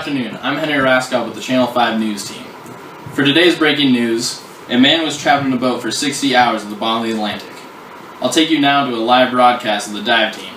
afternoon. I'm Henry Raskow with the Channel 5 News team. For today's breaking news, a man was trapped in a boat for 60 hours at the bottom of the Atlantic. I'll take you now to a live broadcast of the dive team.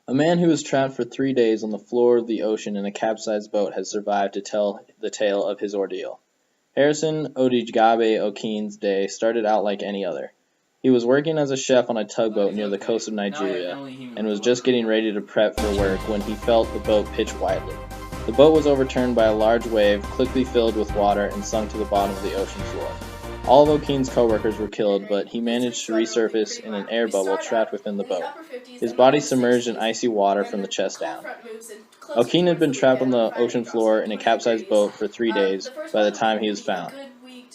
A man who was trapped for 3 days on the floor of the ocean in a capsized boat has survived to tell the tale of his ordeal. Harrison Odigabe Okin's day started out like any other. He was working as a chef on a tugboat near the coast of Nigeria and was just getting ready to prep for work when he felt the boat pitch wildly. The boat was overturned by a large wave, quickly filled with water, and sunk to the bottom of the ocean floor. All of Okin's co-workers were killed, but he managed to resurface in an air bubble trapped within the boat, his body submerged in icy water from the chest down. Okin had been trapped on the ocean floor in a capsized boat for 3 days by the time he was found,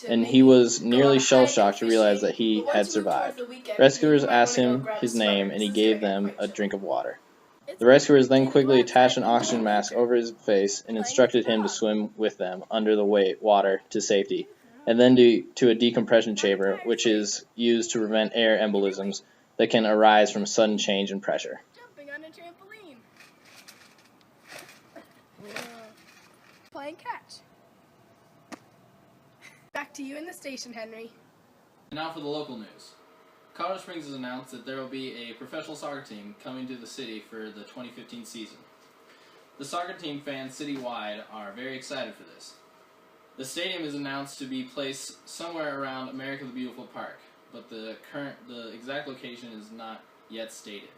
and he was nearly shell-shocked to realize that he had survived. Rescuers asked him his name, and he gave them a drink of water. The rescuers then quickly attached an oxygen mask over his face and instructed him to swim with them under the water to safety, and then to a decompression chamber, which is used to prevent air embolisms that can arise from sudden change in pressure. Jumping on a trampoline. Playing catch. Back to you in the station, Henry. And now for the local news. Colorado Springs has announced that there will be a professional soccer team coming to the city for the 2015 season. The soccer team fans citywide are very excited for this. The stadium is announced to be placed somewhere around America the Beautiful Park, but the exact location is not yet stated.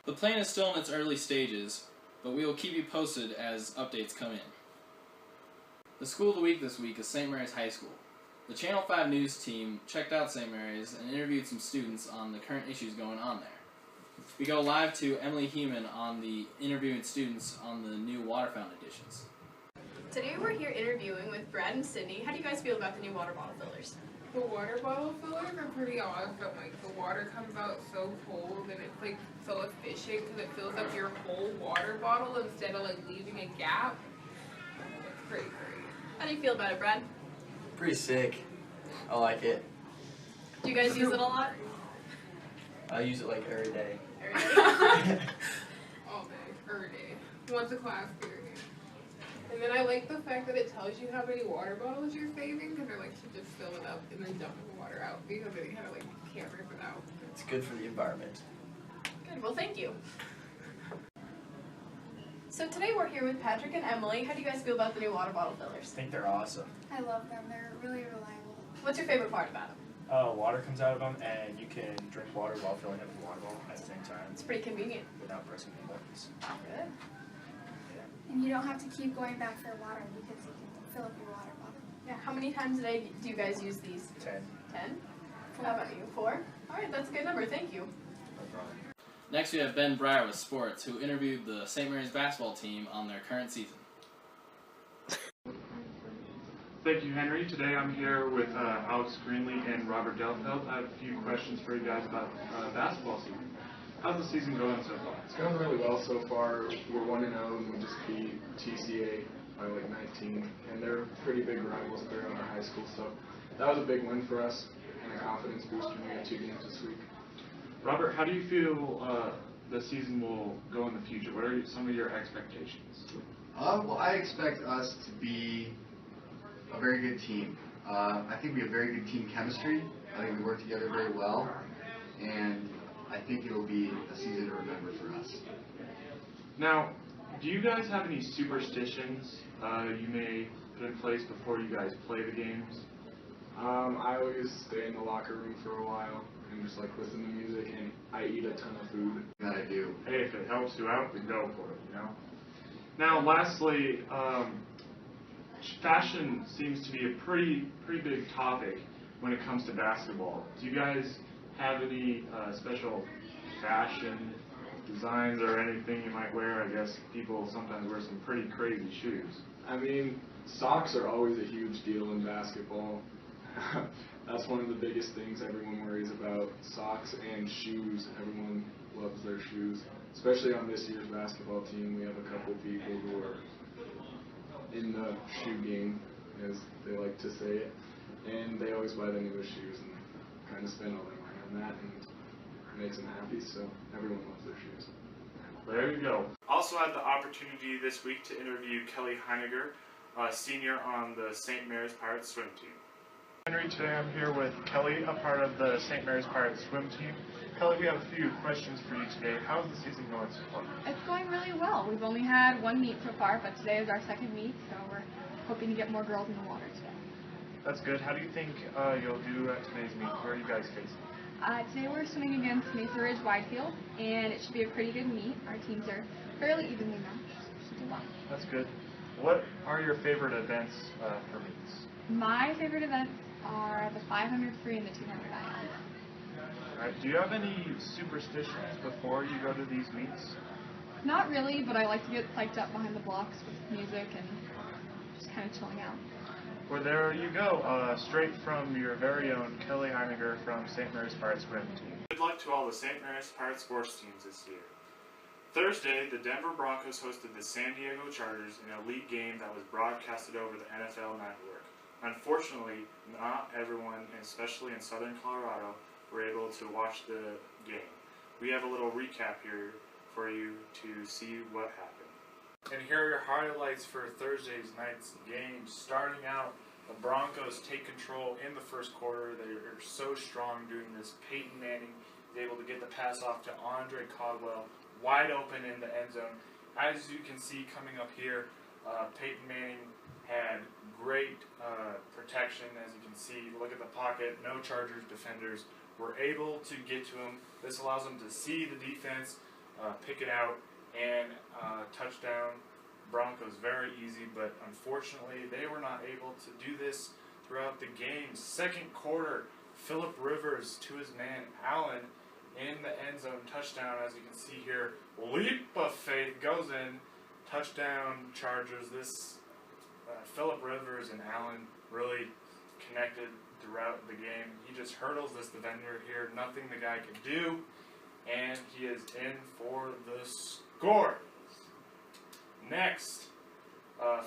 The plan is still in its early stages, but we will keep you posted as updates come in. The school of the week this week is St. Mary's High School. The Channel 5 News team checked out St. Mary's and interviewed some students on the current issues going on there. We go live to Emily Heumann on the interviewing students on the new water fountain additions. Today we're here interviewing with Brad and Sydney. How do you guys feel about the new water bottle fillers? The water bottle fillers are pretty awesome. Like, the water comes out so cold and it's like so efficient because it fills up your whole water bottle instead of like leaving a gap. It's pretty great. How do you feel about it, Brad? Pretty sick. I like it. Do you guys use it a lot? I use it like every day. Every day? All day, every day. Once a class period. And then I like the fact that it tells you how many water bottles you're saving because they're like, you just fill it up and then dump the water out because then you kind of like can't rip it out. It's good for the environment. Good, well thank you. So today we're here with Patrick and Emily. How do you guys feel about the new water bottle fillers? I think they're awesome. I love them. They're really reliable. What's your favorite part about them? Water comes out of them, and you can drink water while filling up the water bottle at the same time It's pretty convenient. without pressing any buttons. Good. And you don't have to keep going back for water because you can fill up your water bottle. Yeah, how many times a day do you guys use these? 10. 10? How about you? 4? Alright, that's a good number, thank you. No problem. Next we have Ben Breyer with sports, who interviewed the St. Mary's basketball team on their current season. Thank you, Henry. Today I'm here with Alex Greenlee and Robert Delfeld. I have a few questions for you guys about basketball season. How's the season going so far? It's going really well so far. We're 1-0 and we just beat TCA by like 19, and they're pretty big rivals. They're in our high school, so that was a big win for us and a confidence booster. We got 2 games this week. Robert, how do you feel the season will go in the future? What are some of your expectations? Well, I expect us to be a very good team. I think we have very good team chemistry. I think we work together very well, and I think it'll be a season to remember for us. Now, do you guys have any superstitions you may put in place before you guys play the games? I always stay in the locker room for a while and just like listen to music, and I eat a ton of food. That I do. Hey, if it helps you out, then go for it, you know? Now, lastly, fashion seems to be a pretty big topic when it comes to basketball. Do you guys have any special fashion designs or anything you might wear? I guess people sometimes wear some pretty crazy shoes. I mean, socks are always a huge deal in basketball. That's one of the biggest things everyone worries about. Socks and shoes. Everyone loves their shoes. Especially on this year's basketball team, we have a couple people who are in the shoe game, as they like to say it. And they always buy the newest shoes and kind of spend all their money on that, and it makes them happy, so everyone loves their shoes. There you go. Also had the opportunity this week to interview Kelly Heiniger, senior on the St. Mary's Pirates swim team. Henry, today I'm here with Kelly, a part of the St. Mary's Pirates swim team. Kelly, we have a few questions for you today. How's the season going so far? It's going really well. We've only had one meet so far, but today is our second meet, so we're hoping to get more girls in the water today. That's good. How do you think you'll do at today's meet? Where are you guys facing? Today we're swimming against Mesa Ridge Widefield, and it should be a pretty good meet. Our teams are fairly evenly matched. Should do well. That's good. What are your favorite events for meets? My favorite events are the 500 free and the 200 IM. Alright, do you have any superstitions before you go to these meets? Not really, but I like to get psyched up behind the blocks with music and just kind of chilling out. Well, there you go. Straight from your very own Kelly Heiniger from St. Mary's Pirates swim team. Good luck to all the St. Mary's Pirates sports teams this year. Thursday, the Denver Broncos hosted the San Diego Chargers in an elite game that was broadcasted over the NFL Network. Unfortunately, not everyone, especially in southern Colorado, were able to watch the game. We have a little recap here for you to see what happened. And here are your highlights for Thursday's night's game. Starting out, the Broncos take control in the first quarter. They are so strong doing this. Peyton Manning is able to get the pass off to Andre Caldwell, wide open in the end zone. As you can see coming up here, Peyton Manning had great protection. As you can see, look at the pocket. No Chargers defenders were able to get to him. This allows them to see the defense, pick it out, and touchdown. Broncos very easy, but unfortunately they were not able to do this throughout the game. Second quarter, Phillip Rivers to his man Allen in the end zone, touchdown. As you can see here, leap of faith goes in, touchdown Chargers. This Phillip Rivers and Allen really connected throughout the game. He just hurdles this defender here, nothing the guy could do, and he is in for the score. Next,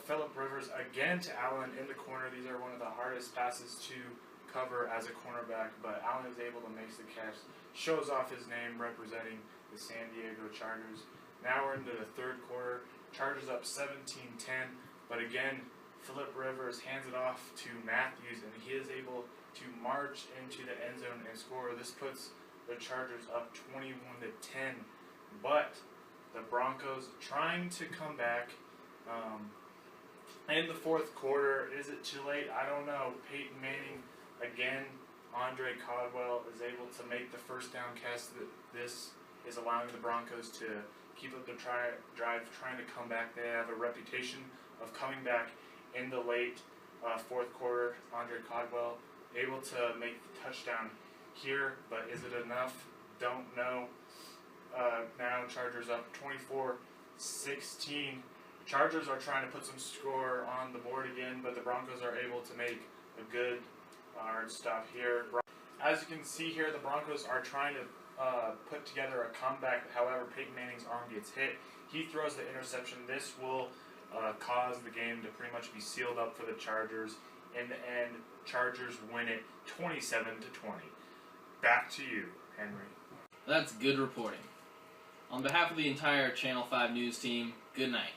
Phillip Rivers again to Allen in the corner. These are one of the hardest passes to cover as a cornerback, but Allen is able to make the catch, shows off his name representing the San Diego Chargers. Now we're into the third quarter. Chargers up 17-10, but again, Phillip Rivers hands it off to Matthews, and he is able to march into the end zone and score. This puts the Chargers up 21-10, but the Broncos trying to come back in the fourth quarter. Is it too late? I don't know. Peyton Manning, again, Andre Caldwell is able to make the first down catch. This is allowing the Broncos to keep up the drive, trying to come back. They have a reputation of coming back in the late fourth quarter. Andre Caldwell able to make the touchdown here, but is it enough? Don't know. Now Chargers up 24-16. Chargers are trying to put some score on the board again, but the Broncos are able to make a good hard stop here. As you can see here, the Broncos are trying to put together a comeback. However, Peyton Manning's arm gets hit. He throws the interception. This will cause the game to pretty much be sealed up for the Chargers. In the end, Chargers win it 27-20. Back to you, Henry. That's good reporting. On behalf of the entire Channel 5 News team, good night.